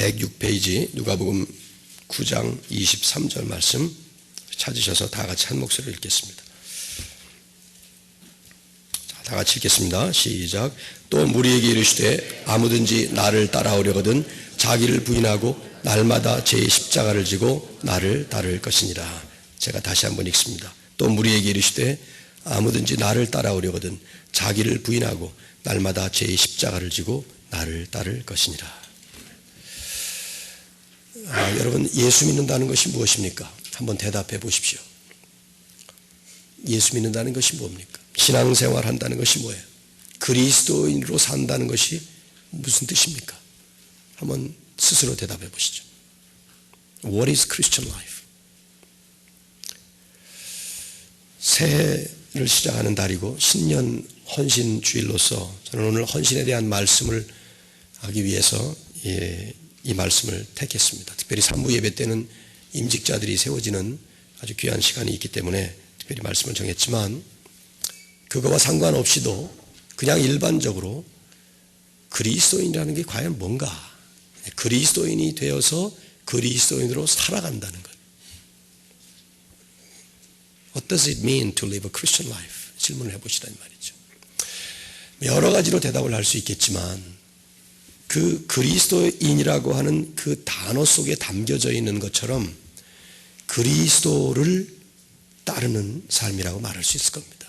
106페이지 누가복음 9장 23절 말씀 찾으셔서 다 같이 한 목소리로 읽겠습니다. 자, 다 같이 읽겠습니다. 시작. 또 무리에게 이르시되 아무든지 나를 따라오려거든 자기를 부인하고 날마다 제 십자가를 지고 나를 따를 것이니라. 제가 다시 한번 읽습니다. 또 무리에게 이르시되 아무든지 나를 따라오려거든 자기를 부인하고 날마다 제 십자가를 지고 나를 따를 것이니라. 여러분, 예수 믿는다는 것이 무엇입니까? 한번 대답해 보십시오. 예수 믿는다는 것이 뭡니까? 신앙생활 한다는 것이 뭐예요? 그리스도인으로 산다는 것이 무슨 뜻입니까? 한번 스스로 대답해 보시죠. What is Christian life? 새해를 시작하는 달이고 신년 헌신 주일로서 저는 오늘 헌신에 대한 말씀을 하기 위해서 이 말씀을 택했습니다. 특별히 산무 예배 때는 임직자들이 세워지는 아주 귀한 시간이 있기 때문에 특별히 말씀을 정했지만 그거와 상관없이도 그냥 일반적으로 그리스도인이라는 게 과연 뭔가, 그리스도인이 되어서 그리스도인으로 살아간다는 것. What does it mean to live a Christian life? 질문을 해보시라는 말이죠. 여러 가지로 대답을 할 수 있겠지만 그 그리스도인이라고 하는 그 단어 속에 담겨져 있는 것처럼 그리스도를 따르는 삶이라고 말할 수 있을 겁니다.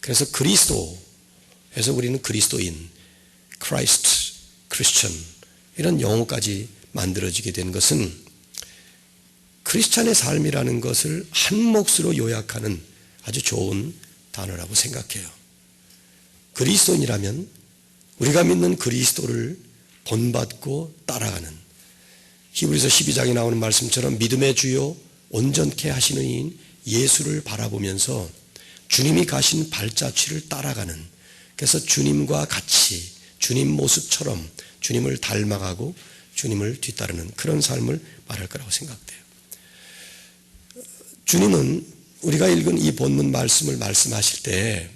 그래서 그리스도에서 우리는 그리스도인, Christ, Christian 이런 용어까지 만들어지게 된 것은 크리스찬의 삶이라는 것을 한 몫으로 요약하는 아주 좋은 단어라고 생각해요. 그리스도인이라면 우리가 믿는 그리스도를 본받고 따라가는, 히브리서 12장에 나오는 말씀처럼 믿음의 주요 온전케 하시는 이인 예수를 바라보면서 주님이 가신 발자취를 따라가는, 그래서 주님과 같이 주님 모습처럼 주님을 닮아가고 주님을 뒤따르는 그런 삶을 말할 거라고 생각돼요. 주님은 우리가 읽은 이 본문 말씀을 말씀하실 때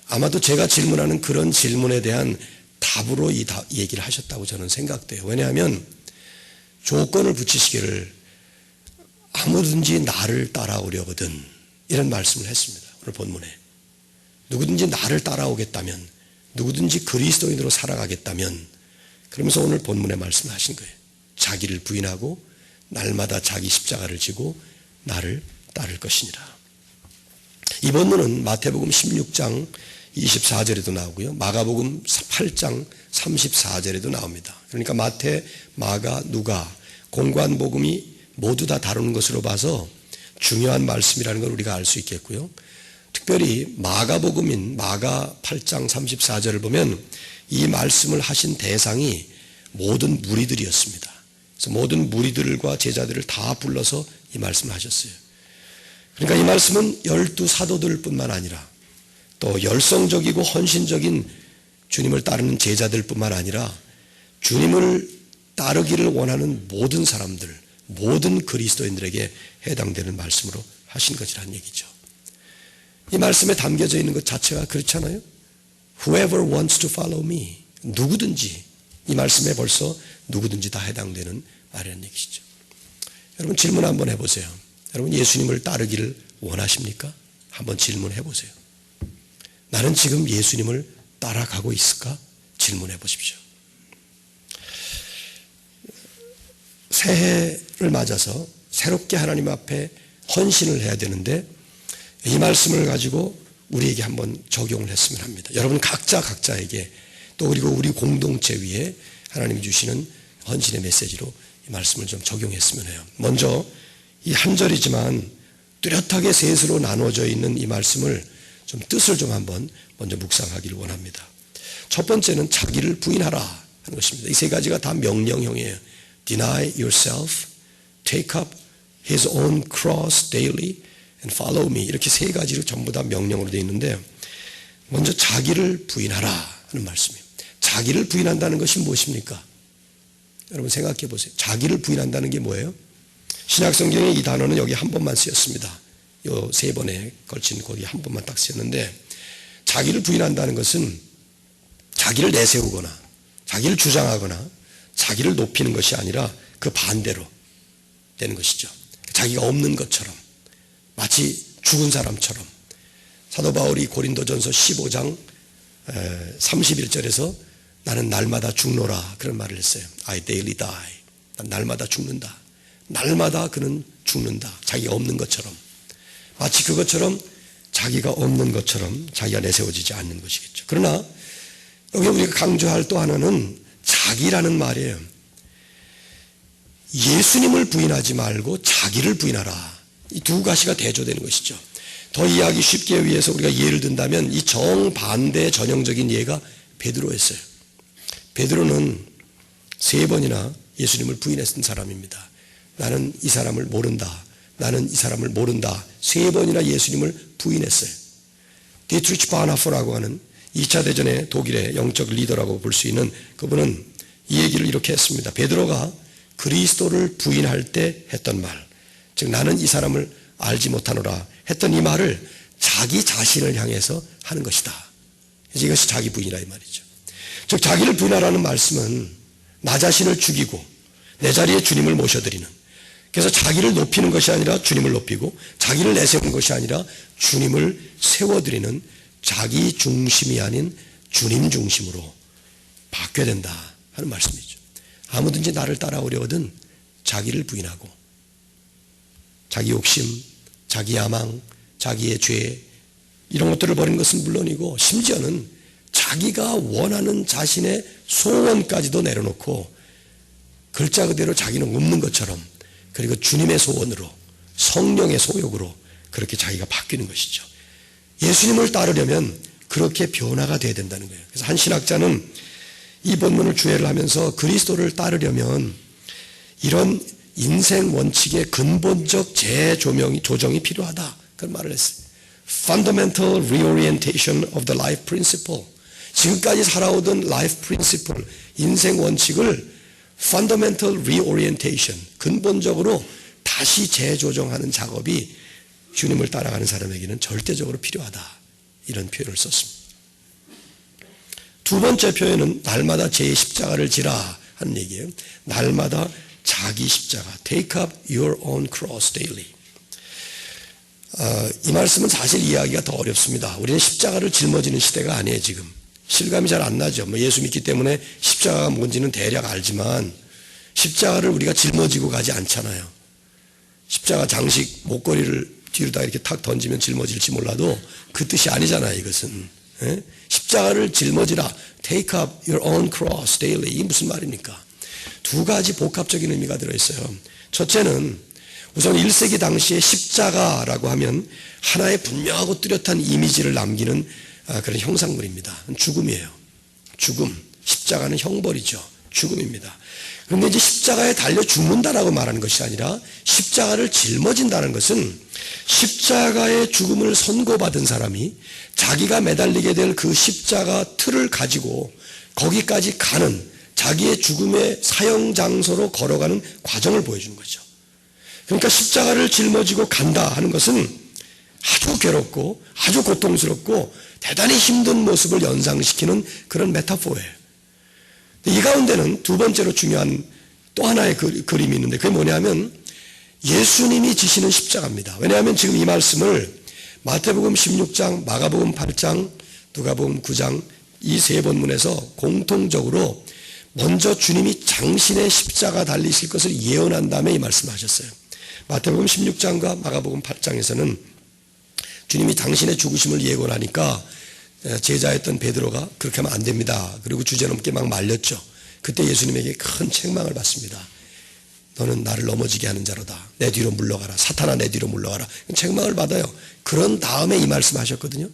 아마도 제가 질문하는 그런 질문에 대한 답으로 이 얘기를 하셨다고 저는 생각돼요. 왜냐하면 조건을 붙이시기를 아무든지 나를 따라오려거든 이런 말씀을 했습니다. 오늘 본문에. 누구든지 나를 따라오겠다면, 누구든지 그리스도인으로 살아가겠다면, 그러면서 오늘 본문에 말씀을 하신 거예요. 자기를 부인하고 날마다 자기 십자가를 지고 나를 따를 것이니라. 이 본문은 마태복음 16장 24절에도 나오고요. 마가복음 8장 34절에도 나옵니다. 그러니까 마태, 마가, 누가, 공관복음이 모두 다 다루는 것으로 봐서 중요한 말씀이라는 걸 우리가 알 수 있겠고요. 특별히 마가복음인 마가 8장 34절을 보면 이 말씀을 하신 대상이 모든 무리들이었습니다. 그래서 모든 무리들과 제자들을 다 불러서 이 말씀을 하셨어요. 그러니까 이 말씀은 12 사도들 뿐만 아니라 또 열성적이고 헌신적인 주님을 따르는 제자들 뿐만 아니라 주님을 따르기를 원하는 모든 사람들, 모든 그리스도인들에게 해당되는 말씀으로 하신 것이라는 얘기죠. 이 말씀에 담겨져 있는 것 자체가 그렇잖아요. Whoever wants to follow me, 누구든지, 이 말씀에 벌써 누구든지 다 해당되는 말이라는 얘기시죠. 여러분 질문 한번 해보세요. 여러분 예수님을 따르기를 원하십니까? 한번 질문해 보세요. 나는 지금 예수님을 따라가고 있을까? 질문해 보십시오. 새해를 맞아서 새롭게 하나님 앞에 헌신을 해야 되는데 이 말씀을 가지고 우리에게 한번 적용을 했으면 합니다. 여러분 각자에게 또 그리고 우리 공동체 위에 하나님이 주시는 헌신의 메시지로 이 말씀을 좀 적용했으면 해요. 먼저 이 한 절이지만 뚜렷하게 셋으로 나누어져 있는 이 말씀을 좀 뜻을 좀 한번 먼저 묵상하기를 원합니다. 첫 번째는 자기를 부인하라 하는 것입니다. 이 세 가지가 다 명령형이에요. Deny yourself, take up his own cross daily and follow me. 이렇게 세 가지로 전부 다 명령으로 되어 있는데 먼저 자기를 부인하라 하는 말씀이에요. 자기를 부인한다는 것이 무엇입니까? 여러분 생각해 보세요. 자기를 부인한다는 게 뭐예요? 신약성경에 이 단어는 여기 한 번만 쓰였습니다. 요 세 번에 걸친 거기 한 번만 딱 쓰였는데 자기를 부인한다는 것은 자기를 내세우거나 자기를 주장하거나 자기를 높이는 것이 아니라 그 반대로 되는 것이죠. 자기가 없는 것처럼, 마치 죽은 사람처럼. 사도 바울이 고린도전서 15장 31절에서 나는 날마다 죽노라 그런 말을 했어요. I daily die. 난 날마다 죽는다. 날마다 그는 죽는다. 자기가 없는 것처럼. 마치 그것처럼 자기가 없는 것처럼 자기가 내세워지지 않는 것이겠죠. 그러나 여기 우리가 강조할 또 하나는 자기라는 말이에요. 예수님을 부인하지 말고 자기를 부인하라. 이 두 가지가 대조되는 것이죠. 더 이해하기 쉽게 위해서 우리가 예를 든다면 이 정반대 전형적인 예가 베드로였어요. 베드로는 3번이나 예수님을 부인했던 사람입니다. 나는 이 사람을 모른다. 나는 이 사람을 모른다. 3번이나 예수님을 부인했어요. 디트리치 바나포라고 하는 2차 대전의 독일의 영적 리더라고 볼 수 있는 그분은 이 얘기를 이렇게 했습니다. 베드로가 그리스도를 부인할 때 했던 말, 즉 나는 이 사람을 알지 못하노라 했던 이 말을 자기 자신을 향해서 하는 것이다. 그래서 이것이 자기 부인이라 이 말이죠. 즉 자기를 부인하라는 말씀은 나 자신을 죽이고 내 자리에 주님을 모셔드리는, 그래서 자기를 높이는 것이 아니라 주님을 높이고 자기를 내세우는 것이 아니라 주님을 세워드리는 자기 중심이 아닌 주님 중심으로 바뀌어야 된다 하는 말씀이죠. 아무든지 나를 따라오려거든 자기를 부인하고 자기 욕심, 자기 야망, 자기의 죄 이런 것들을 버리는 것은 물론이고 심지어는 자기가 원하는 자신의 소원까지도 내려놓고 글자 그대로 자기는 없는 것처럼, 그리고 주님의 소원으로 성령의 소욕으로 그렇게 자기가 바뀌는 것이죠. 예수님을 따르려면 그렇게 변화가 돼야 된다는 거예요. 그래서 한 신학자는 이 본문을 주해를 하면서 그리스도를 따르려면 이런 인생 원칙의 근본적 재조정이 필요하다 그런 말을 했어요. Fundamental reorientation of the life principle. 지금까지 살아오던 life principle, 인생 원칙을 fundamental reorientation, 근본적으로 다시 재조정하는 작업이 주님을 따라가는 사람에게는 절대적으로 필요하다. 이런 표현을 썼습니다. 두 번째 표현은 날마다 제 십자가를 지라 하는 얘기예요. 날마다 자기 십자가, take up your own cross daily. 이 말씀은 사실 이해하기가 더 어렵습니다. 우리는 십자가를 짊어지는 시대가 아니에요. 지금 실감이 잘 안 나죠. 예수 믿기 때문에 십자가가 뭔지는 대략 알지만 십자가를 우리가 짊어지고 가지 않잖아요. 십자가 장식 목걸이를 뒤로다 이렇게 탁 던지면 짊어질지 몰라도 그 뜻이 아니잖아요. 이것은 십자가를 짊어지라, take up your own cross daily. 이게 무슨 말입니까? 두 가지 복합적인 의미가 들어있어요. 첫째는 우선 1세기 당시에 십자가라고 하면 하나의 분명하고 뚜렷한 이미지를 남기는 그런 형상물입니다. 죽음이에요. 죽음. 십자가는 형벌이죠. 죽음입니다. 그런데 이제 십자가에 달려 죽는다라고 말하는 것이 아니라 십자가를 짊어진다는 것은 십자가의 죽음을 선고받은 사람이 자기가 매달리게 될 그 십자가 틀을 가지고 거기까지 가는 자기의 죽음의 사형 장소로 걸어가는 과정을 보여주는 거죠. 그러니까 십자가를 짊어지고 간다 하는 것은 아주 괴롭고 아주 고통스럽고 대단히 힘든 모습을 연상시키는 그런 메타포예요. 이 가운데는 두 번째로 중요한 또 하나의 그림이 있는데 그게 뭐냐면 예수님이 지시는 십자가입니다. 왜냐하면 지금 이 말씀을 마태복음 16장, 마가복음 8장, 누가복음 9장 이 세 본문에서 공통적으로 먼저 주님이 장신의 십자가 달리실 것을 예언한 다음에 이 말씀을 하셨어요. 마태복음 16장과 마가복음 8장에서는 주님이 당신의 죽으심을 예고하니까 제자였던 베드로가 그렇게 하면 안 됩니다. 그리고 주제넘게 막 말렸죠. 그때 예수님에게 큰 책망을 받습니다. 너는 나를 넘어지게 하는 자로다. 내 뒤로 물러가라. 사탄아 내 뒤로 물러가라. 책망을 받아요. 그런 다음에 이 말씀하셨거든요.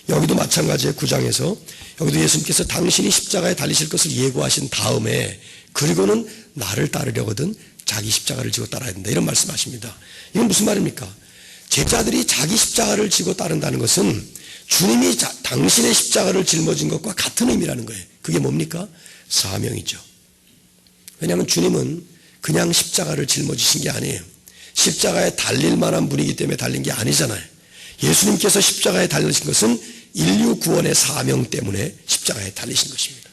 여기도 마찬가지의 9장에서 여기도 예수님께서 당신이 십자가에 달리실 것을 예고하신 다음에 그리고는 나를 따르려거든 자기 십자가를 지고 따라야 된다. 이런 말씀하십니다. 이건 무슨 말입니까? 제자들이 자기 십자가를 지고 따른다는 것은 주님이 당신의 십자가를 짊어진 것과 같은 의미라는 거예요. 그게 뭡니까? 사명이죠. 왜냐하면 주님은 그냥 십자가를 짊어지신 게 아니에요. 십자가에 달릴 만한 분이기 때문에 달린 게 아니잖아요. 예수님께서 십자가에 달리신 것은 인류 구원의 사명 때문에 십자가에 달리신 것입니다.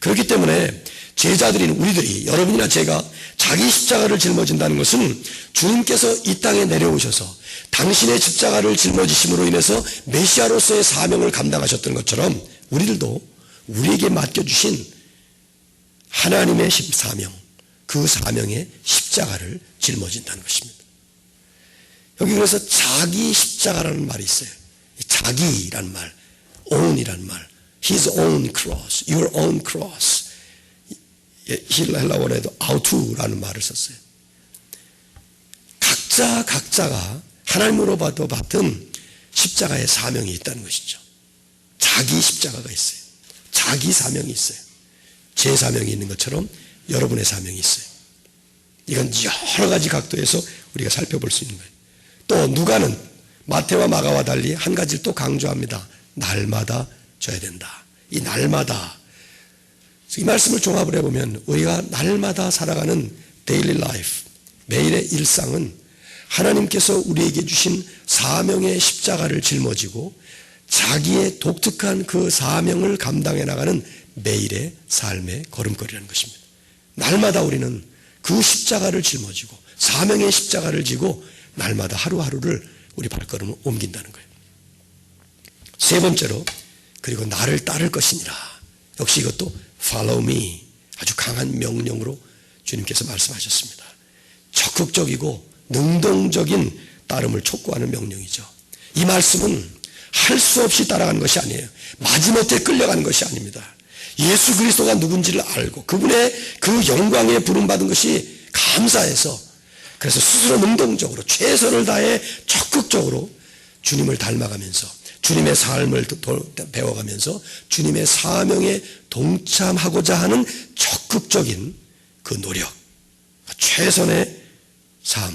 그렇기 때문에 제자들인 우리들이, 여러분이나 제가 자기 십자가를 짊어진다는 것은 주님께서 이 땅에 내려오셔서 당신의 십자가를 짊어지심으로 인해서 메시아로서의 사명을 감당하셨던 것처럼 우리들도 우리에게 맡겨주신 하나님의 사명, 그 사명의 십자가를 짊어진다는 것입니다. 여기 그래서 자기 십자가라는 말이 있어요. 자기라는 말, own이라는 말, his own cross, your own cross. 헬라어에도 아우투라는 말을 썼어요. 각자가 하나님으로부터 받은 십자가의 사명이 있다는 것이죠. 자기 십자가가 있어요. 자기 사명이 있어요. 제 사명이 있는 것처럼 여러분의 사명이 있어요. 이건 여러 가지 각도에서 우리가 살펴볼 수 있는 거예요. 또 누가는 마태와 마가와 달리 한 가지를 또 강조합니다. 날마다 져야 된다. 이 날마다, 이 말씀을 종합을 해보면 우리가 날마다 살아가는 데일리 라이프, 매일의 일상은 하나님께서 우리에게 주신 사명의 십자가를 짊어지고 자기의 독특한 그 사명을 감당해 나가는 매일의 삶의 걸음걸이라는 것입니다. 날마다 우리는 그 십자가를 짊어지고 사명의 십자가를 지고 날마다 하루하루를 우리 발걸음을 옮긴다는 거예요. 세 번째로, 그리고 나를 따를 것이니라. 역시 이것도 follow me, 아주 강한 명령으로 주님께서 말씀하셨습니다. 적극적이고 능동적인 따름을 촉구하는 명령이죠. 이 말씀은 할 수 없이 따라가는 것이 아니에요. 마지못해 끌려가는 것이 아닙니다. 예수 그리스도가 누군지를 알고 그분의 그 영광에 부름받은 것이 감사해서, 그래서 스스로 능동적으로 최선을 다해 적극적으로 주님을 닮아가면서 주님의 삶을 배워가면서 주님의 사명에 동참하고자 하는 적극적인 그 노력, 최선의 삶.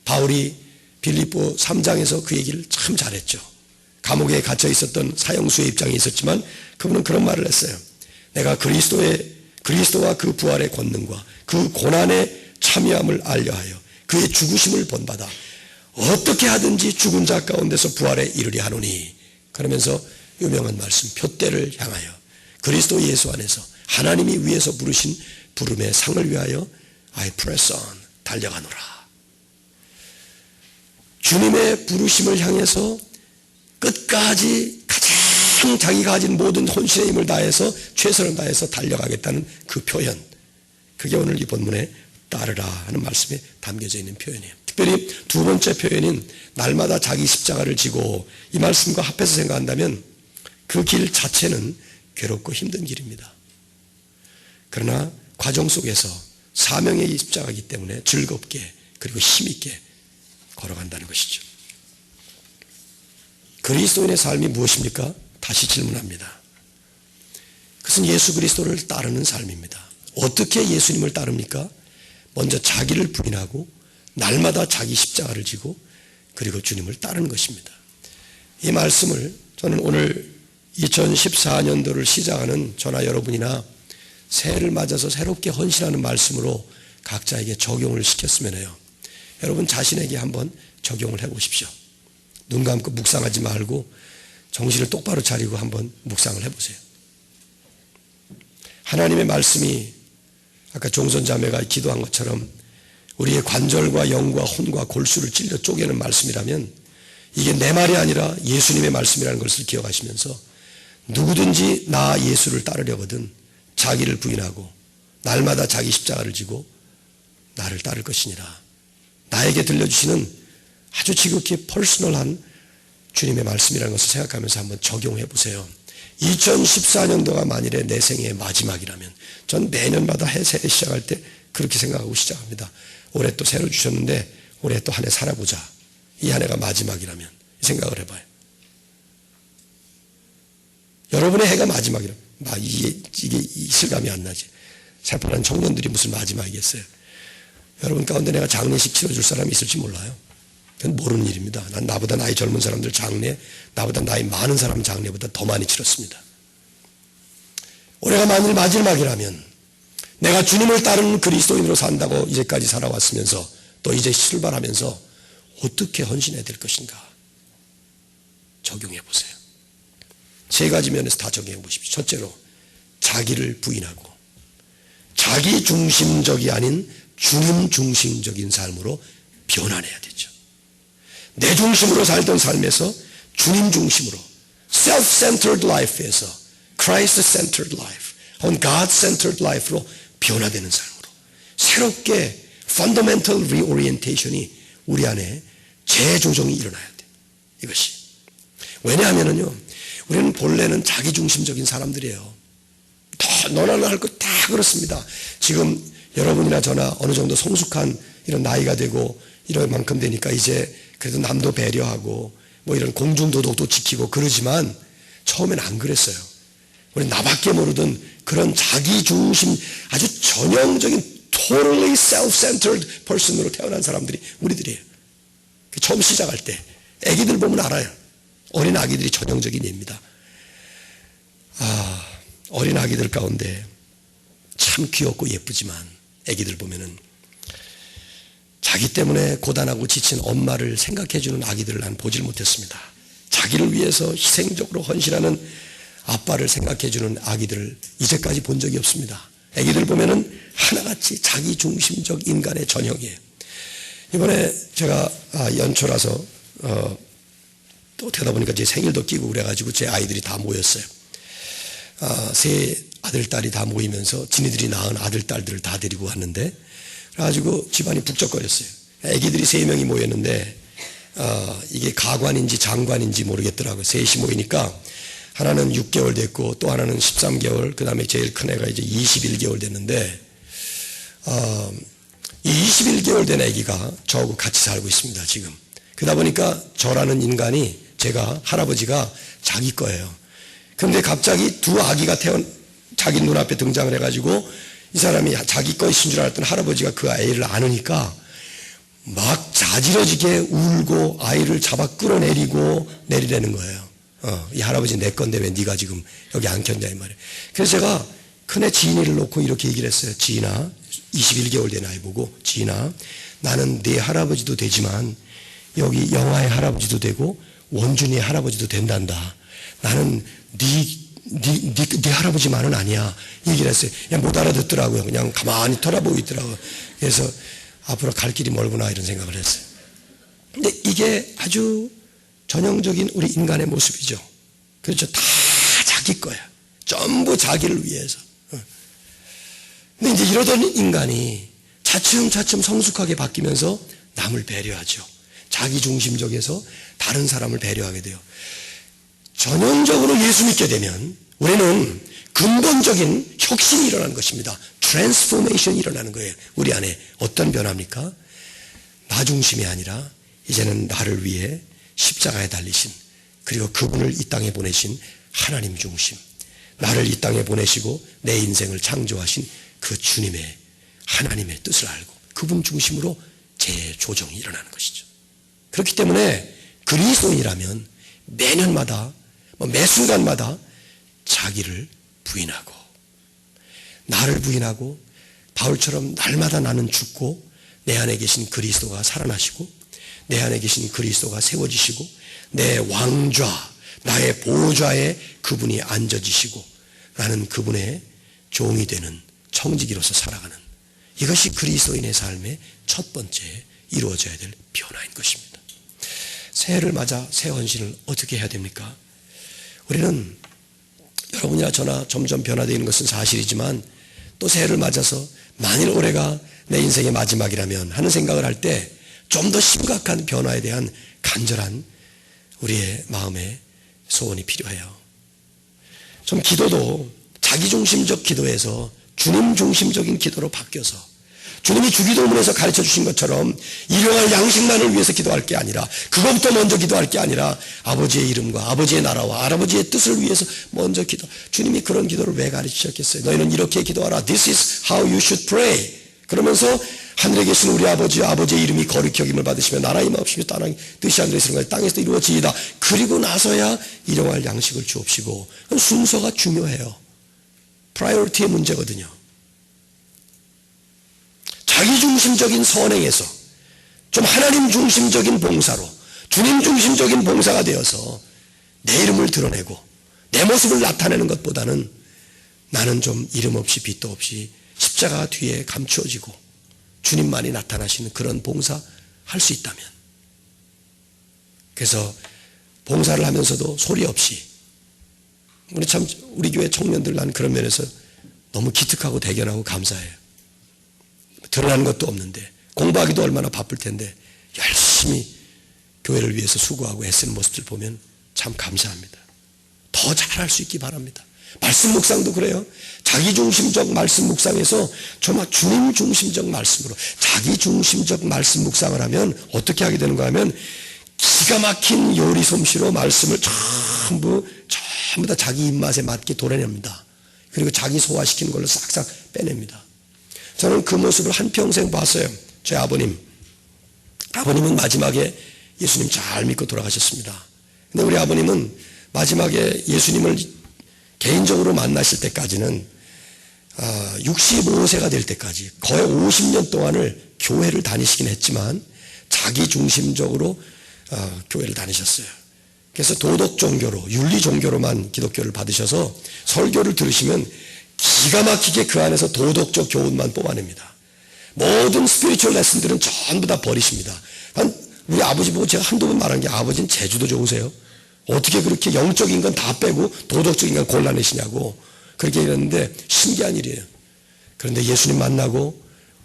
바울이 빌립보 3장에서 그 얘기를 참 잘했죠. 감옥에 갇혀 있었던 사형수의 입장에 있었지만 그분은 그런 말을 했어요. 내가 그리스도와 그 부활의 권능과 그 고난의 참여함을 알려하여 그의 죽으심을 본받아 어떻게 하든지 죽은 자 가운데서 부활에 이르리 하노니. 그러면서 유명한 말씀, 표대를 향하여 그리스도 예수 안에서 하나님이 위에서 부르신 부름의 상을 위하여 I press on, 달려가노라. 주님의 부르심을 향해서 끝까지 가장 자기가 가진 모든 혼신의 힘을 다해서 최선을 다해서 달려가겠다는 그 표현, 그게 오늘 이 본문에 따르라 하는 말씀에 담겨져 있는 표현이에요. 특별히 두 번째 표현인 날마다 자기 십자가를 지고, 이 말씀과 합해서 생각한다면 그 길 자체는 괴롭고 힘든 길입니다. 그러나 과정 속에서 사명의 십자가이기 때문에 즐겁게 그리고 힘있게 걸어간다는 것이죠. 그리스도인의 삶이 무엇입니까? 다시 질문합니다. 그것은 예수 그리스도를 따르는 삶입니다. 어떻게 예수님을 따릅니까? 먼저 자기를 부인하고 날마다 자기 십자가를 지고 그리고 주님을 따르는 것입니다. 이 말씀을 저는 오늘 2014년도를 시작하는 저나 여러분이나 새해를 맞아서 새롭게 헌신하는 말씀으로 각자에게 적용을 시켰으면 해요. 여러분 자신에게 한번 적용을 해보십시오. 눈 감고 묵상하지 말고 정신을 똑바로 차리고 한번 묵상을 해보세요. 하나님의 말씀이 아까 종손자매가 기도한 것처럼 우리의 관절과 영과 혼과 골수를 찔러 쪼개는 말씀이라면 이게 내 말이 아니라 예수님의 말씀이라는 것을 기억하시면서 누구든지 나 예수를 따르려거든 자기를 부인하고 날마다 자기 십자가를 지고 나를 따를 것이니라. 나에게 들려주시는 아주 지극히 퍼스널한 주님의 말씀이라는 것을 생각하면서 한번 적용해 보세요. 2014년도가 만일에 내 생애의 마지막이라면 전 매년마다 새해 시작할 때 그렇게 생각하고 시작합니다. 올해 또 새로 주셨는데 올해 또 한 해 살아보자. 이 한 해가 마지막이라면 이 생각을 해봐요. 여러분의 해가 마지막이라면 이게 실감이 안 나지. 새파란 청년들이 무슨 마지막이겠어요. 여러분 가운데 내가 장례식 치러줄 사람이 있을지 몰라요. 그건 모르는 일입니다. 난 나보다 나이 젊은 사람들 장례, 나보다 나이 많은 사람 장례보다 더 많이 치렀습니다. 올해가 만일 마지막이라면 내가 주님을 따르는 그리스도인으로 산다고 이제까지 살아왔으면서 또 이제 출발하면서 어떻게 헌신해야 될 것인가 적용해 보세요. 세 가지 면에서 다 적용해 보십시오. 첫째로 자기를 부인하고 자기 중심적이 아닌 주님 중심적인 삶으로 변화해야 되죠. 내 중심으로 살던 삶에서 주님 중심으로 self-centered life에서 Christ-centered life 혹은 God-centered life로 변화되는 삶으로 새롭게 fundamental reorientation이 우리 안에 재조정이 일어나야 돼. 이것이. 왜냐하면요, 우리는 본래는 자기중심적인 사람들이에요. 너나 나 할 것 다 그렇습니다. 지금 여러분이나 저나 어느 정도 성숙한 이런 나이가 되고 이럴 만큼 되니까 이제 그래도 남도 배려하고 뭐 이런 공중도덕도 지키고 그러지만 처음엔 안 그랬어요. 우리 나밖에 모르던 그런 자기중심 아주 전형적인 totally self-centered person으로 태어난 사람들이 우리들이에요. 처음 시작할 때 아기들 보면 알아요. 어린 아기들이 전형적인 예입니다. 어린 아기들 가운데 참 귀엽고 예쁘지만 아기들 보면은 자기 때문에 고단하고 지친 엄마를 생각해주는 아기들을 난 보질 못했습니다. 자기를 위해서 희생적으로 헌신하는 아빠를 생각해주는 아기들을 이제까지 본 적이 없습니다. 아기들 보면은 하나같이 자기중심적 인간의 전형이에요. 이번에 제가 연초라서 또 어떻게 하다 보니까 제 생일도 끼고 그래가지고 제 아이들이 다 모였어요. 세 아들, 딸이 다 모이면서 지네들이 낳은 아들, 딸들을 다 데리고 왔는데 그래가지고 집안이 북적거렸어요. 애기들이 3명이 모였는데 이게 가관인지 장관인지 모르겠더라고요. 셋이 모이니까 하나는 6개월 됐고 또 하나는 13개월, 그 다음에 제일 큰 애가 이제 21개월 됐는데 이 21개월 된 애기가 저하고 같이 살고 있습니다. 지금. 그러다 보니까 저라는 인간이, 제가, 할아버지가 자기 거예요. 그런데 갑자기 두 아기가 자기 눈앞에 등장을 해가지고 이 사람이 자기 것인 줄 알았던 할아버지가 그 아이를 안으니까 막 자지러지게 울고 아이를 잡아 끌어내리고 내리라는 거예요. 이 할아버지 내 건데 왜 네가 지금 여기 안 켰냐 이 말이에요. 그래서 제가 큰애 지인이를 놓고 이렇게 얘기를 했어요. 지인아, 21개월 된 아이 보고, 지인아, 나는 네 할아버지도 되지만 여기 영화의 할아버지도 되고 원준이의 할아버지도 된단다. 나는 네 할아버지만은 아니야. 얘기를 했어요. 그냥 못 알아듣더라고요. 그냥 가만히 돌아보고 있더라고요. 그래서 앞으로 갈 길이 멀구나 이런 생각을 했어요. 근데 이게 아주 전형적인 우리 인간의 모습이죠. 그렇죠. 다 자기 거야. 전부 자기를 위해서. 근데 이제 이러던 인간이 차츰차츰 성숙하게 바뀌면서 남을 배려하죠. 자기중심적에서 다른 사람을 배려하게 돼요. 전형적으로 예수 믿게 되면 우리는 근본적인 혁신이 일어나는 것입니다. 트랜스포메이션이 일어나는 거예요. 우리 안에 어떤 변화입니까? 나 중심이 아니라 이제는 나를 위해 십자가에 달리신, 그리고 그분을 이 땅에 보내신 하나님 중심, 나를 이 땅에 보내시고 내 인생을 창조하신 그 주님의 하나님의 뜻을 알고 그분 중심으로 재조정이 일어나는 것이죠. 그렇기 때문에 그리스도인이라면 매년마다 매 순간마다 자기를 부인하고, 나를 부인하고, 바울처럼 날마다 나는 죽고 내 안에 계신 그리스도가 살아나시고 내 안에 계신 그리스도가 세워지시고 내 왕좌, 나의 보좌에 그분이 앉아지시고 나는 그분의 종이 되는 청지기로서 살아가는, 이것이 그리스도인의 삶의 첫 번째 이루어져야 될 변화인 것입니다. 새해를 맞아 새 헌신을 어떻게 해야 됩니까? 우리는 여러분이나 저나 점점 변화되는 것은 사실이지만 또 새해를 맞아서 만일 올해가 내 인생의 마지막이라면 하는 생각을 할 때 좀 더 심각한 변화에 대한 간절한 우리의 마음의 소원이 필요해요. 좀 기도도 자기중심적 기도에서 주님 중심적인 기도로 바뀌어서 주님이 주기도문에서 가르쳐 주신 것처럼 일용할 양식만을 위해서 기도할 게 아니라, 그것부터 먼저 기도할 게 아니라 아버지의 이름과 아버지의 나라와 아버지의 뜻을 위해서 먼저 기도. 주님이 그런 기도를 왜 가르치셨겠어요? 너희는 이렇게 기도하라. This is how you should pray. 그러면서 하늘에 계신 우리 아버지와 아버지의 이름이 거룩히 여김을 받으시며 나라의 마옵시며 땅의 뜻이 하늘에서 이루어지는 땅에서 이루어지이다. 그리고 나서야 일용할 양식을 주옵시고. 순서가 중요해요. 프라이어리티의 문제거든요. 자기중심적인 선행에서 좀 하나님 중심적인 봉사로, 주님 중심적인 봉사가 되어서 내 이름을 드러내고 내 모습을 나타내는 것보다는 나는 좀 이름 없이 빛도 없이 십자가 뒤에 감추어지고 주님만이 나타나시는 그런 봉사 할 수 있다면, 그래서 봉사를 하면서도 소리 없이, 우리 교회 청년들, 난 그런 면에서 너무 기특하고 대견하고 감사해요. 드러나는 것도 없는데, 공부하기도 얼마나 바쁠 텐데 열심히 교회를 위해서 수고하고 애쓰는 모습들 보면 참 감사합니다. 더 잘할 수 있기 바랍니다. 말씀 묵상도 그래요. 자기중심적 말씀 묵상에서 정말 주님 중심적 말씀으로, 자기중심적 말씀 묵상을 하면 어떻게 하게 되는가 하면 기가 막힌 요리 솜씨로 말씀을 전부 다 자기 입맛에 맞게 도려냅니다. 그리고 자기 소화시키는 걸로 싹싹 빼냅니다. 저는 그 모습을 한평생 봤어요. 제 아버님은 마지막에 예수님 잘 믿고 돌아가셨습니다. 근데 우리 아버님은 마지막에 예수님을 개인적으로 만나실 때까지는 65세가 될 때까지 거의 50년 동안을 교회를 다니시긴 했지만 자기 중심적으로 교회를 다니셨어요. 그래서 도덕 종교로, 윤리 종교로만 기독교를 받으셔서 설교를 들으시면 기가 막히게 그 안에서 도덕적 교훈만 뽑아냅니다. 모든 스피리추얼 레슨들은 전부 다 버리십니다. 우리 아버지 보고 제가 한두 번 말한 게, 아버지는 재주도 좋으세요. 어떻게 그렇게 영적인 건 다 빼고 도덕적인 건 골라내시냐고 그렇게 얘기했는데 신기한 일이에요. 그런데 예수님 만나고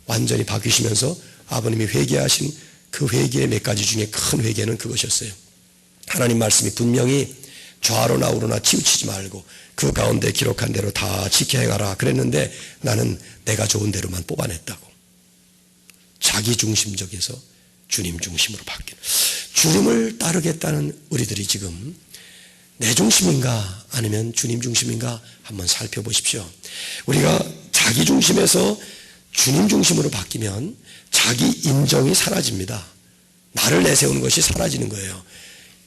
완전히 바뀌시면서 아버님이 회개하신 그 회개의 몇 가지 중에 큰 회개는 그것이었어요. 하나님 말씀이 분명히 좌로나 우로나 치우치지 말고 그 가운데 기록한 대로 다 지켜 행하라 그랬는데 나는 내가 좋은 대로만 뽑아냈다고. 자기 중심적에서 주님 중심으로 바뀌는, 주님을 따르겠다는 우리들이 지금 내 중심인가 아니면 주님 중심인가 한번 살펴보십시오. 우리가 자기 중심에서 주님 중심으로 바뀌면 자기 인정이 사라집니다. 나를 내세우는 것이 사라지는 거예요.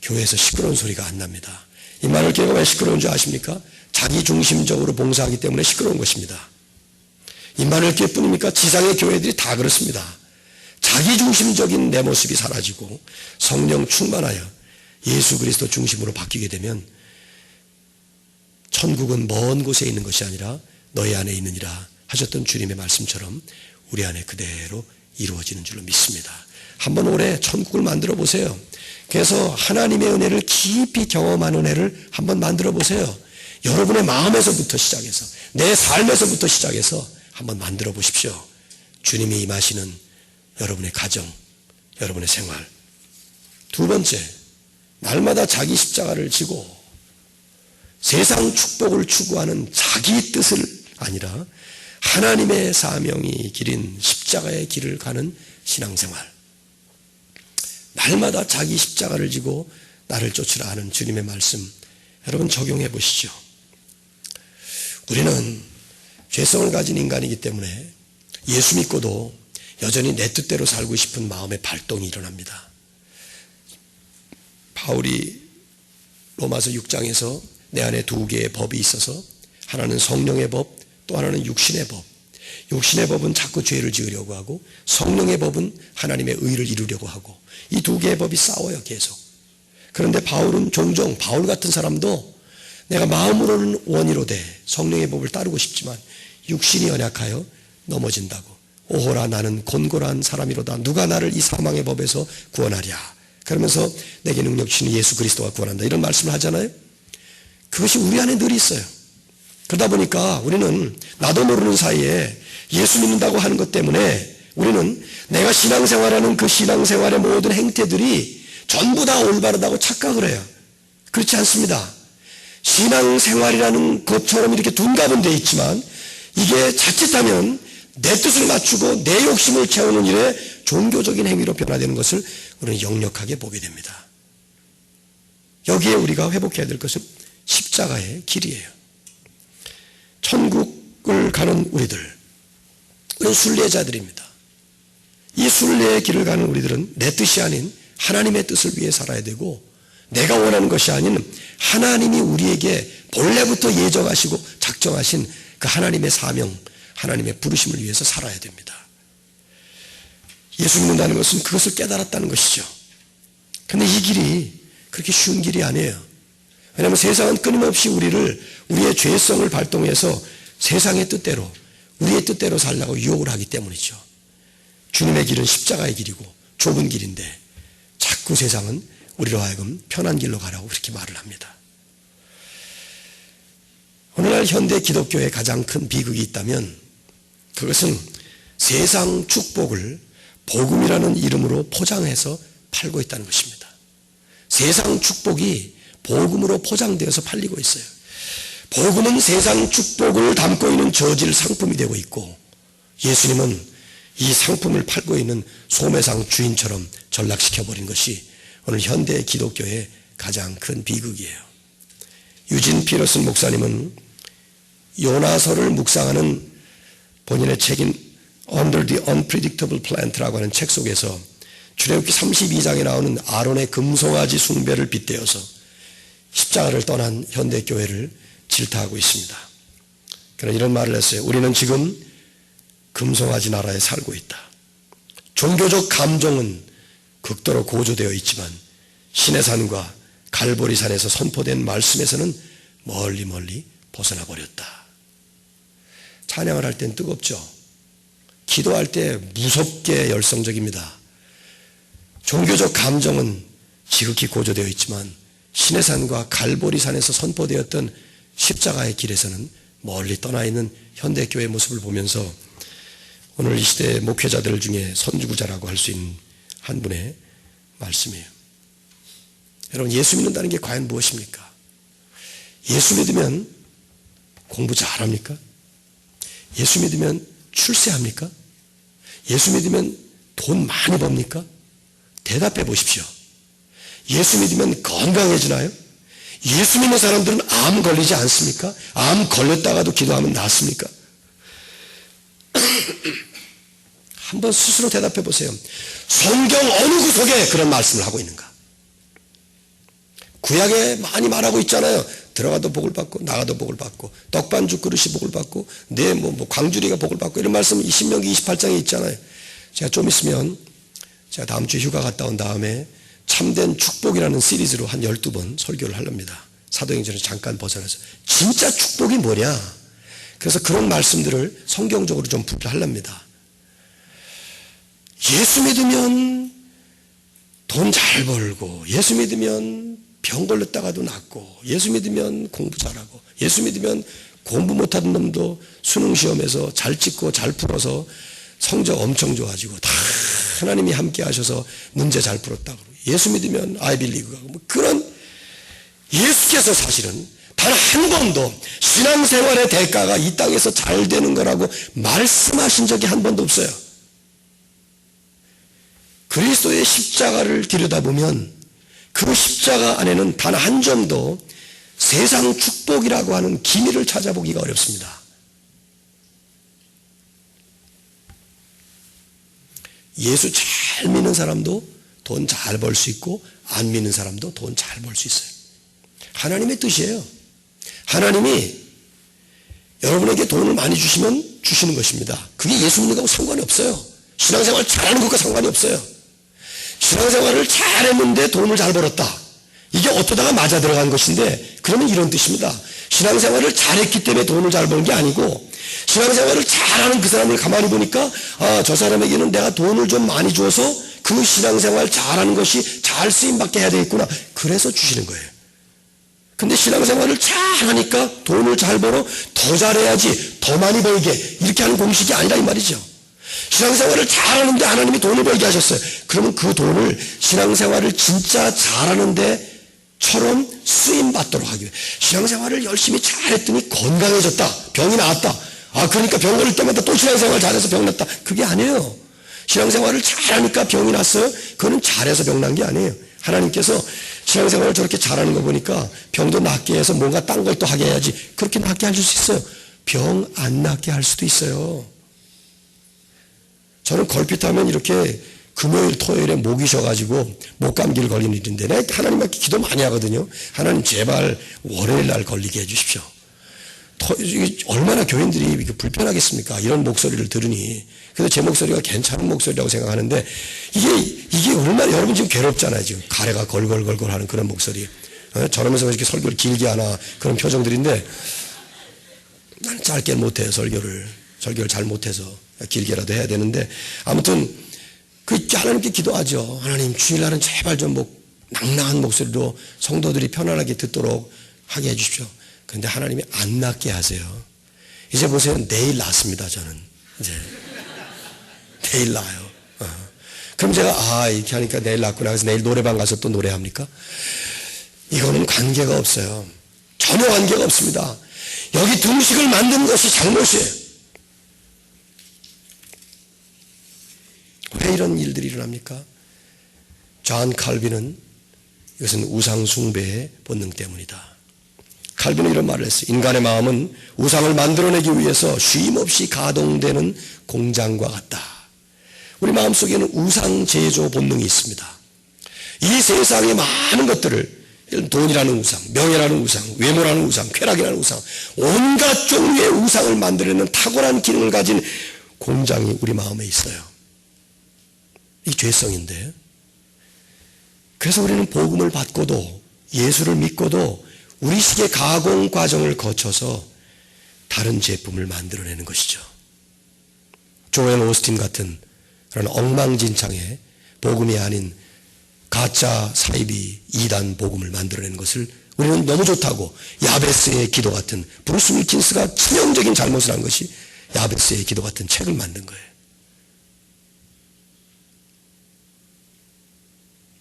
교회에서 시끄러운 소리가 안 납니다. 임마누엘 교회가 왜 시끄러운 줄 아십니까? 자기 중심적으로 봉사하기 때문에 시끄러운 것입니다. 임마누엘 교회뿐입니까? 지상의 교회들이 다 그렇습니다. 자기 중심적인 내 모습이 사라지고 성령 충만하여 예수 그리스도 중심으로 바뀌게 되면 천국은 먼 곳에 있는 것이 아니라 너희 안에 있느니라 하셨던 주님의 말씀처럼 우리 안에 그대로 이루어지는 줄로 믿습니다. 한번 올해 천국을 만들어 보세요. 그래서 하나님의 은혜를 깊이 경험하는 은혜를 한번 만들어 보세요. 여러분의 마음에서부터 시작해서, 내 삶에서부터 시작해서 한번 만들어 보십시오. 주님이 임하시는 여러분의 가정, 여러분의 생활. 두 번째, 날마다 자기 십자가를 지고 세상 축복을 추구하는 자기 뜻을 아니라 하나님의 사명이 기린 십자가의 길을 가는 신앙생활. 날마다 자기 십자가를 지고 나를 쫓으라 하는 주님의 말씀, 여러분 적용해 보시죠. 우리는 죄성을 가진 인간이기 때문에 예수 믿고도 여전히 내 뜻대로 살고 싶은 마음의 발동이 일어납니다. 바울이 로마서 6장에서 내 안에 두 개의 법이 있어서 하나는 성령의 법, 또 하나는 육신의 법. 육신의 법은 자꾸 죄를 지으려고 하고 성령의 법은 하나님의 의를 이루려고 하고, 이 두 개의 법이 싸워요, 계속. 그런데 바울은 종종, 바울 같은 사람도 내가 마음으로는 원이로되 성령의 법을 따르고 싶지만 육신이 연약하여 넘어진다고. 오호라 나는 곤고한 사람이로다. 누가 나를 이 사망의 법에서 구원하랴. 그러면서 내게 능력 주시는 예수 그리스도가 구원한다. 이런 말씀을 하잖아요. 그것이 우리 안에 늘 있어요. 그러다 보니까 우리는 나도 모르는 사이에 예수 믿는다고 하는 것 때문에 우리는 내가 신앙생활하는 그 신앙생활의 모든 행태들이 전부 다 올바르다고 착각을 해요. 그렇지 않습니다. 신앙생활이라는 것처럼 이렇게 둔갑은 돼 있지만 이게 자칫하면 내 뜻을 맞추고 내 욕심을 채우는 일에 종교적인 행위로 변화되는 것을 우리는 역력하게 보게 됩니다. 여기에 우리가 회복해야 될 것은 십자가의 길이에요. 천국을 가는 우리는 순례자들입니다. 이 순례의 길을 가는 우리들은 내 뜻이 아닌 하나님의 뜻을 위해 살아야 되고, 내가 원하는 것이 아닌 하나님이 우리에게 본래부터 예정하시고 작정하신 그 하나님의 사명, 하나님의 부르심을 위해서 살아야 됩니다. 예수 믿는다는 것은 그것을 깨달았다는 것이죠. 그런데 이 길이 그렇게 쉬운 길이 아니에요. 왜냐하면 세상은 끊임없이 우리의 죄성을 발동해서 세상의 뜻대로, 우리의 뜻대로 살라고 유혹을 하기 때문이죠. 주님의 길은 십자가의 길이고 좁은 길인데 자꾸 세상은 우리로 하여금 편한 길로 가라고 그렇게 말을 합니다. 오늘날 현대 기독교의 가장 큰 비극이 있다면 그것은 세상 축복을 복음이라는 이름으로 포장해서 팔고 있다는 것입니다. 세상 축복이 복음으로 포장되어서 팔리고 있어요. 복음은 세상 축복을 담고 있는 저질 상품이 되고 있고 예수님은 이 상품을 팔고 있는 소매상 주인처럼 전락시켜버린 것이 오늘 현대 기독교의 가장 큰 비극이에요. 유진 피러슨 목사님은 요나서를 묵상하는 본인의 책인 Under the Unpredictable Plant라고 하는 책 속에서 출애굽기 32장에 나오는 아론의 금송아지 숭배를 빗대어서 십자가를 떠난 현대교회를 질타하고 있습니다. 그러나 이런 말을 했어요. 우리는 지금 금송아지 나라에 살고 있다. 종교적 감정은 극도로 고조되어 있지만 시내산과 갈보리산에서 선포된 말씀에서는 멀리 멀리 벗어나 버렸다. 찬양을 할 땐 뜨겁죠. 기도할 때 무섭게 열성적입니다. 종교적 감정은 지극히 고조되어 있지만 시내산과 갈보리산에서 선포되었던 십자가의 길에서는 멀리 떠나 있는 현대교회의 모습을 보면서 오늘 이 시대의 목회자들 중에 선구자라고 할 수 있는 한 분의 말씀이에요. 여러분, 예수 믿는다는 게 과연 무엇입니까? 예수 믿으면 공부 잘합니까? 예수 믿으면 출세합니까? 예수 믿으면 돈 많이 법니까? 대답해 보십시오. 예수 믿으면 건강해지나요? 예수 믿는 사람들은 암 걸리지 않습니까? 암 걸렸다가도 기도하면 낫습니까? 한번 스스로 대답해 보세요. 성경 어느 구석에 그런 말씀을 하고 있는가? 구약에 많이 말하고 있잖아요. 들어가도 복을 받고 나가도 복을 받고 떡반죽 그릇이 복을 받고 내 광주리가 복을 받고 이런 말씀이 신명기 28장에 있잖아요. 제가 좀 있으면 제가 다음 주에 휴가 갔다 온 다음에 참된 축복이라는 시리즈로 한 12번 설교를 하렵니다. 사도행전에서 잠깐 벗어나서 진짜 축복이 뭐냐? 그래서 그런 말씀들을 성경적으로 좀 분별하렵니다. 예수 믿으면 돈 잘 벌고 예수 믿으면 병 걸렸다가도 낫고 예수 믿으면 공부 잘하고 예수 믿으면 공부 못하던 놈도 수능시험에서 잘 찍고 잘 풀어서 성적 엄청 좋아지고 다 하나님이 함께 하셔서 문제 잘 풀었다고 예수 믿으면 아이빌리그 가고 뭐 그런 예수께서 사실은 단 한 번도 신앙생활의 대가가 이 땅에서 잘 되는 거라고 말씀하신 적이 한 번도 없어요. 그리스도의 십자가를 들여다보면 그 십자가 안에는 단 한 점도 세상 축복이라고 하는 기미를 찾아보기가 어렵습니다. 예수 잘 믿는 사람도 돈 잘 벌 수 있고 안 믿는 사람도 돈 잘 벌 수 있어요. 하나님의 뜻이에요. 하나님이 여러분에게 돈을 많이 주시면 주시는 것입니다. 그게 예수 믿는 거하고 상관이 없어요. 신앙생활 잘하는 것과 상관이 없어요. 신앙생활을 잘했는데 돈을 잘 벌었다. 이게 어쩌다가 맞아 들어간 것인데 그러면 이런 뜻입니다. 신앙생활을 잘했기 때문에 돈을 잘 버는 게 아니고 신앙생활을 잘하는 그 사람을 가만히 보니까 저 사람에게는 내가 돈을 좀 많이 줘서 그 신앙생활 잘하는 것이 잘 쓰임받게 해야 되겠구나. 그래서 주시는 거예요. 근데 신앙생활을 잘하니까 돈을 잘 벌어 더 잘해야지 더 많이 벌게 이렇게 하는 공식이 아니라 이 말이죠. 신앙생활을 잘하는데 하나님이 돈을 벌게 하셨어요. 그러면 그 돈을 신앙생활을 진짜 잘하는데 처럼 쓰임받도록 하기 위해 신앙생활을 열심히 잘했더니 건강해졌다. 병이 나았다. 그러니까 병 걸릴 때마다 또 신앙생활 잘해서 병 났다. 그게 아니에요. 신앙생활을 잘하니까 병이 났어요. 그거는 잘해서 병 난 게 아니에요. 하나님께서 신앙생활을 저렇게 잘하는 거 보니까 병도 낫게 해서 뭔가 딴 걸 또 하게 해야지 그렇게 낫게 해줄 수 있어요. 병 안 낫게 할 수도 있어요. 저는 걸핏하면 이렇게 금요일 토요일에 목이 쉬어가지고 목감기를 걸리는 일인데 내가 하나님께 기도 많이 하거든요. 하나님 제발 월요일 날 걸리게 해주십시오. 얼마나 교인들이 불편하겠습니까? 이런 목소리를 들으니. 그래서 제 목소리가 괜찮은 목소리라고 생각하는데 이게 얼마나 여러분 지금 괴롭잖아요. 지금 가래가 걸걸걸걸 하는 그런 목소리. 저러면서 이렇게 설교를 길게 하나 그런 표정들인데 난 짧게 못해요 설교를. 설교를 잘 못해서 길게라도 해야 되는데, 아무튼 하나님께 기도하죠. 하나님, 주일날은 제발 좀 낭낭한 목소리로 성도들이 편안하게 듣도록 하게 해주십시오. 그런데 하나님이 안 낫게 하세요. 이제 보세요. 내일 낫습니다. 저는 이제 내일 나요. 그럼 제가 이렇게 하니까 내일 낫구나. 그래서 내일 노래방 가서 또 노래합니까? 이거는 관계가 없어요. 전혀 관계가 없습니다. 여기 등식을 만드는 것이 잘못이에요. 왜 이런 일들이 일어납니까? 존 칼빈은 이것은 우상 숭배의 본능 때문이다. 칼빈은 이런 말을 했어요. 인간의 마음은 우상을 만들어내기 위해서 쉼없이 가동되는 공장과 같다. 우리 마음속에는 우상 제조 본능이 있습니다. 이 세상의 많은 것들을, 돈이라는 우상, 명예라는 우상, 외모라는 우상, 쾌락이라는 우상, 온갖 종류의 우상을 만들어내는 탁월한 기능을 가진 공장이 우리 마음에 있어요. 이 죄성인데, 그래서 우리는 복음을 받고도 예수를 믿고도 우리식의 가공 과정을 거쳐서 다른 제품을 만들어내는 것이죠. 조엘 오스틴 같은 그런 엉망진창의 복음이 아닌 가짜 사이비 이단 복음을 만들어내는 것을 우리는 너무 좋다고, 야베스의 기도 같은, 브루스 윌킨스가 치명적인 잘못을 한 것이 야베스의 기도 같은 책을 만든 거예요.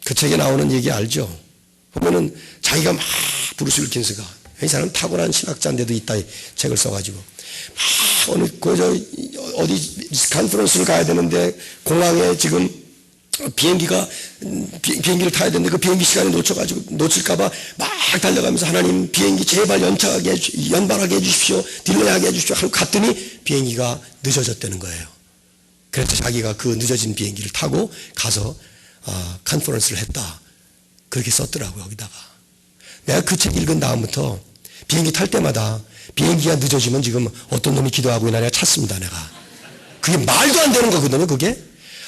그 책에 나오는 얘기 알죠? 보면은 자기가 막 브루스 윌킨스가, 이 사람 탁월한 신학자인데도 이따 책을 써가지고 막 어디 컨퍼런스를 가야 되는데 공항에 지금 비행기를 타야 되는데 그 비행기 시간에 놓칠까봐 막 달려가면서 하나님 비행기 제발 연발하게 해주십시오, 딜레이하게 해주십시오 하고 갔더니 비행기가 늦어졌다는 거예요. 그래서 자기가 그 늦어진 비행기를 타고 가서 컨퍼런스를 했다. 그렇게 썼더라고요. 거기다가 내가 그 책 읽은 다음부터 비행기 탈 때마다 비행기가 늦어지면 지금 어떤 놈이 기도하고 있나 내가 찾습니다. 내가 그게 말도 안 되는 거거든요. 그게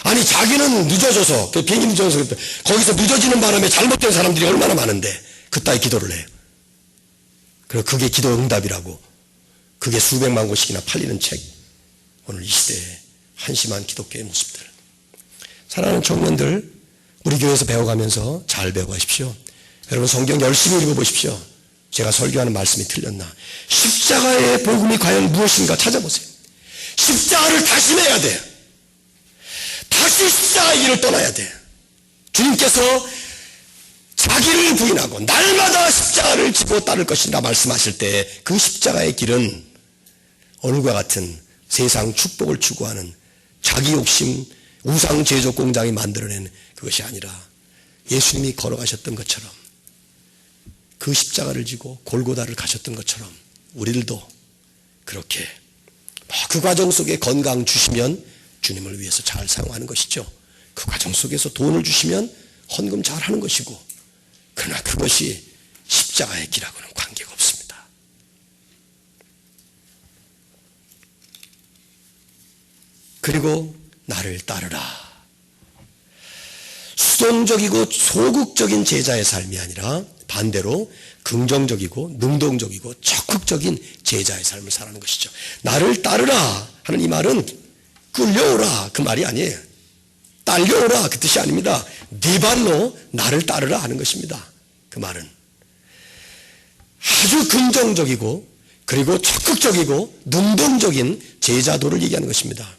아니 자기는 늦어져서 비행기 늦어져서 거기서 늦어지는 바람에 잘못된 사람들이 얼마나 많은데 그따위 기도를 해요. 그리고 그게 기도 응답이라고, 그게 수백만 권씩이나 팔리는 책. 오늘 이 시대의 한심한 기독교의 모습들. 사랑하는 청년들, 우리 교회에서 배워가면서 잘 배워가십시오. 여러분 성경 열심히 읽어보십시오. 제가 설교하는 말씀이 틀렸나. 십자가의 복음이 과연 무엇인가 찾아보세요. 십자가를 다시 내야 돼요. 다시 십자가의 길을 떠나야 돼요. 주님께서 자기를 부인하고 날마다 십자가를 지고 따를 것이라 말씀하실 때 그 십자가의 길은 오늘과 같은 세상 축복을 추구하는 자기 욕심 우상 제조 공장이 만들어낸 그것이 아니라 예수님이 걸어가셨던 것처럼, 그 십자가를 지고 골고다를 가셨던 것처럼 우리들도 그렇게 그 과정 속에 건강 주시면 주님을 위해서 잘 사용하는 것이죠. 그 과정 속에서 돈을 주시면 헌금 잘 하는 것이고, 그러나 그것이 십자가의 길하고는 관계가 없습니다. 그리고 나를 따르라. 수동적이고 소극적인 제자의 삶이 아니라 반대로 긍정적이고 능동적이고 적극적인 제자의 삶을 살아가는 것이죠. 나를 따르라 하는 이 말은 끌려오라 그 말이 아니에요. 딸려오라 그 뜻이 아닙니다. 네 발로 나를 따르라 하는 것입니다. 그 말은 아주 긍정적이고 그리고 적극적이고 능동적인 제자도를 얘기하는 것입니다.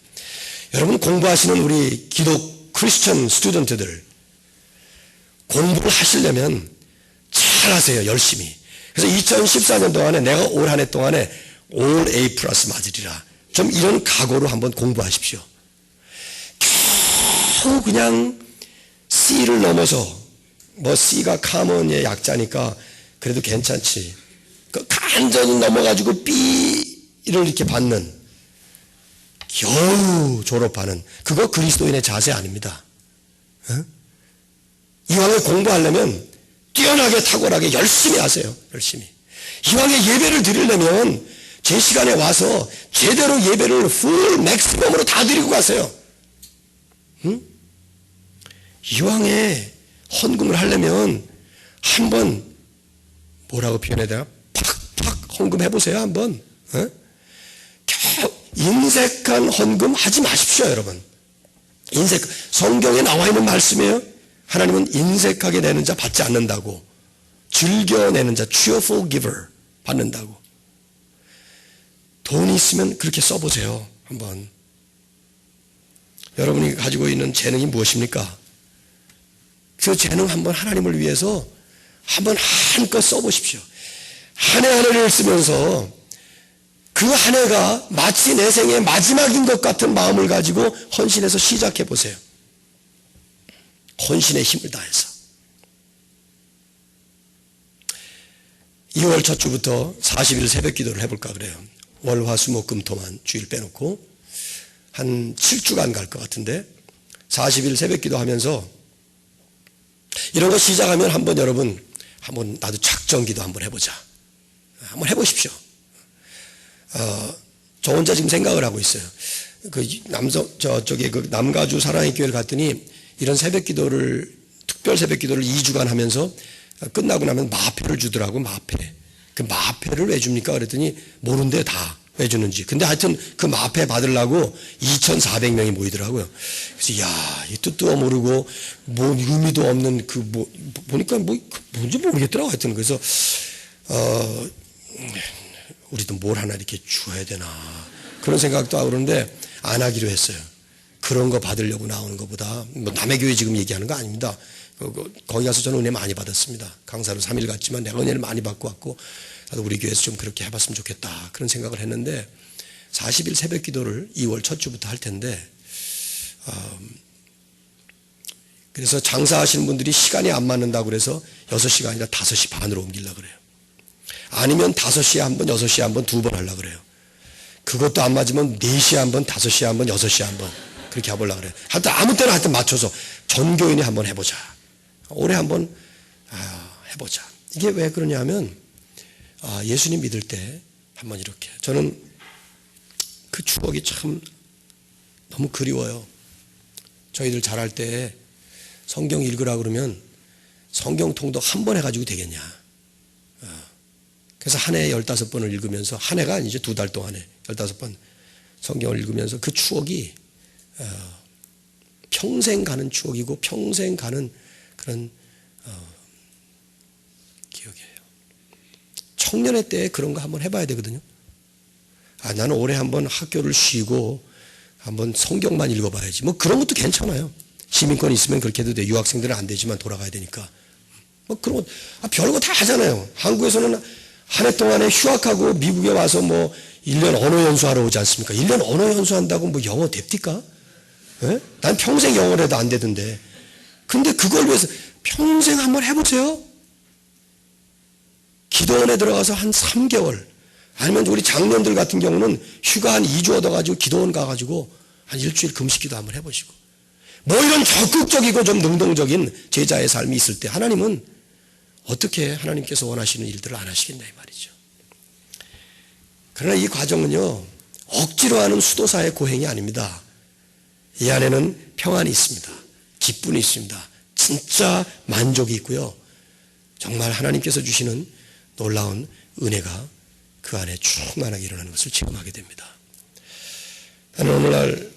여러분 공부하시는 우리 기독 크리스천 스튜던트들, 공부를 하시려면 잘 하세요. 열심히. 그래서 2014년 동안에 내가 올 한 해 동안에 올 A 플러스 맞으리라, 좀 이런 각오로 한번 공부하십시오. 겨우 그냥 C를 넘어서, C가 카먼의 약자니까 그래도 괜찮지, 간전히 넘어가지고 B를 이렇게 받는, 겨우 졸업하는, 그거 그리스도인의 자세 아닙니다. 이왕에 공부하려면 뛰어나게 탁월하게 열심히 하세요. 열심히. 이왕에 예배를 드리려면 제 시간에 와서 제대로 예배를 풀 맥시멈으로 다 드리고 가세요. 이왕에 헌금을 하려면 한번 뭐라고 표현해야 되나? 팍팍 헌금해보세요. 한번. 인색한 헌금 하지 마십시오, 여러분. 성경에 나와 있는 말씀이에요. 하나님은 인색하게 내는 자 받지 않는다고. 즐겨 내는 자, cheerful giver 받는다고. 돈이 있으면 그렇게 써보세요, 한번. 여러분이 가지고 있는 재능이 무엇입니까? 그 재능 한번 하나님을 위해서 한번 한껏 써보십시오. 한 해 한 해를 쓰면서 그 한 해가 마치 내 생의 마지막인 것 같은 마음을 가지고 헌신해서 시작해 보세요. 헌신의 힘을 다해서. 2월 첫 주부터 40일 새벽 기도를 해볼까 그래요. 월, 화, 수, 목, 금, 토만 주일 빼놓고 한 7주간 갈 것 같은데 40일 새벽 기도하면서 이런 거 시작하면 한번 여러분 한번 나도 작정 기도 한번 해보자. 한번 해보십시오. 저 혼자 지금 생각을 하고 있어요. 저쪽에 그 남가주 사랑의 교회를 갔더니 이런 새벽 기도를, 특별 새벽 기도를 2주간 하면서 끝나고 나면 마패를 주더라고, 마패. 그 마패를 왜 줍니까? 그랬더니 모른대 다 왜 주는지. 근데 하여튼 그 마패 받으려고 2,400명이 모이더라고요. 그래서 야, 이 뜻도 모르고 뭐 의미도 없는 보니까 뭔지 모르겠더라고. 하여튼 그래서 우리도 뭘 하나 이렇게 주어야 되나 그런 생각도 하고 그러는데 안 하기로 했어요. 그런 거 받으려고 나오는 것보다 뭐 남의 교회 지금 얘기하는 거 아닙니다. 거기 가서 저는 은혜 많이 받았습니다. 강사로 3일 갔지만 내가 은혜를 많이 받고 왔고 나도 우리 교회에서 좀 그렇게 해봤으면 좋겠다 그런 생각을 했는데 40일 새벽 기도를 2월 첫 주부터 할 텐데 그래서 장사하시는 분들이 시간이 안 맞는다고 그래서 6시가 아니라 5시 반으로 옮기려고 그래요. 아니면 5시에 한 번, 6시에 한 번, 2번 하려고 그래요. 그것도 안 맞으면 4시에 한 번, 5시에 한 번, 6시에 한 번 그렇게 해보려고 그래요. 하여튼 아무 때나 하여튼 맞춰서 전 교인이 한번 해보자. 올해 한번 해보자. 이게 왜 그러냐 하면 예수님 믿을 때 한번 이렇게 저는 그 추억이 참 너무 그리워요. 저희들 잘할 때 성경 읽으라 그러면 성경 통독 한 번 해가지고 되겠냐. 그래서 한 해에 15번을 읽으면서 한 해가 아니죠. 2달 동안에 15번 성경을 읽으면서 그 추억이 평생 가는 추억이고 평생 가는 그런 기억이에요. 청년의 때에 그런 거 한번 해봐야 되거든요. 나는 올해 한번 학교를 쉬고 한번 성경만 읽어봐야지. 뭐 그런 것도 괜찮아요. 시민권이 있으면 그렇게 해도 돼. 유학생들은 안 되지만 돌아가야 되니까. 뭐 그런 거 별거 다 하잖아요. 한국에서는 한 해 동안에 휴학하고 미국에 와서 뭐 1년 언어 연수하러 오지 않습니까? 1년 언어 연수한다고 뭐 영어 됩니까? 예? 난 평생 영어를 해도 안 되던데. 근데 그걸 위해서 평생 한번 해보세요. 기도원에 들어가서 한 3개월 아니면 우리 장년들 같은 경우는 휴가 한 2주 얻어가지고 기도원 가가지고 한 일주일 금식기도 한번 해보시고 뭐 이런 적극적이고 좀 능동적인 제자의 삶이 있을 때 하나님은 어떻게 하나님께서 원하시는 일들을 안 하시겠냐 이 말이죠. 그러나 이 과정은요 억지로 하는 수도사의 고행이 아닙니다. 이 안에는 평안이 있습니다. 기쁨이 있습니다. 진짜 만족이 있고요. 정말 하나님께서 주시는 놀라운 은혜가 그 안에 충만하게 일어나는 것을 체험하게 됩니다. 나는 오늘날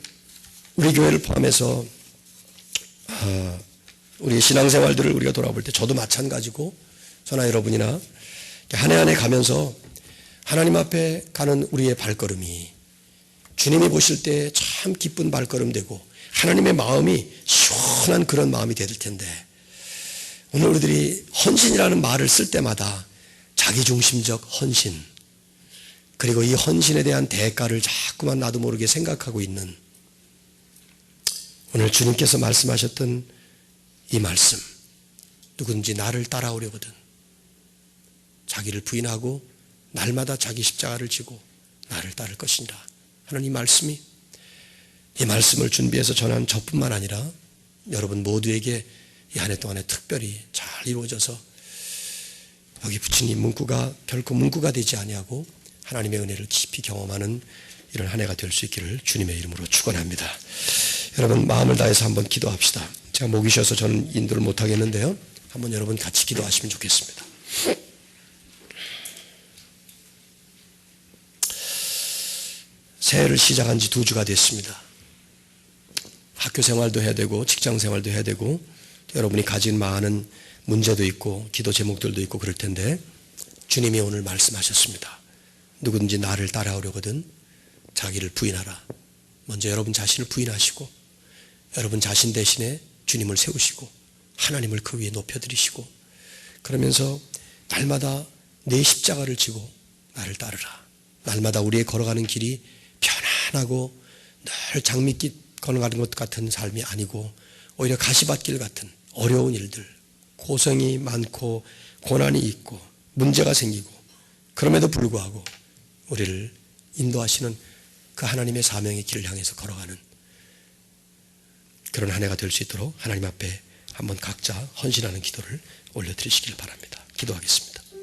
우리 교회를 포함해서 우리 신앙생활들을 우리가 돌아볼 때 저도 마찬가지고 저나 여러분이나 한 해 한 해 가면서 하나님 앞에 가는 우리의 발걸음이 주님이 보실 때 참 기쁜 발걸음 되고 하나님의 마음이 시원한 그런 마음이 될 텐데 오늘 우리들이 헌신이라는 말을 쓸 때마다 자기중심적 헌신 그리고 이 헌신에 대한 대가를 자꾸만 나도 모르게 생각하고 있는 오늘 주님께서 말씀하셨던 이 말씀 누구든지 나를 따라오려거든 자기를 부인하고 날마다 자기 십자가를 지고 나를 따를 것이니라 하는 이 말씀이 이 말씀을 준비해서 전한 저뿐만 아니라 여러분 모두에게 이 한 해 동안에 특별히 잘 이루어져서 여기 붙인 이 문구가 결코 문구가 되지 아니하고 하나님의 은혜를 깊이 경험하는 이런 한 해가 될 수 있기를 주님의 이름으로 축원합니다. 여러분 마음을 다해서 한번 기도합시다. 제가 목이 쉬어서 저는 인도를 못하겠는데요. 한번 여러분 같이 기도하시면 좋겠습니다. 새해를 시작한 지 2주가 됐습니다. 학교 생활도 해야 되고 직장 생활도 해야 되고 여러분이 가진 많은 문제도 있고 기도 제목들도 있고 그럴 텐데 주님이 오늘 말씀하셨습니다. 누구든지 나를 따라오려거든 자기를 부인하라. 먼저 여러분 자신을 부인하시고 여러분 자신 대신에 주님을 세우시고 하나님을 그 위에 높여드리시고 그러면서 날마다 내 십자가를 지고 나를 따르라. 날마다 우리의 걸어가는 길이 편안하고 늘 장밋빛 걸어가는 것 같은 삶이 아니고 오히려 가시밭길 같은 어려운 일들, 고생이 많고 고난이 있고 문제가 생기고 그럼에도 불구하고 우리를 인도하시는 그 하나님의 사명의 길을 향해서 걸어가는 그런 한 해가 될 수 있도록 하나님 앞에 한번 각자 헌신하는 기도를 올려드리시길 바랍니다. 기도하겠습니다.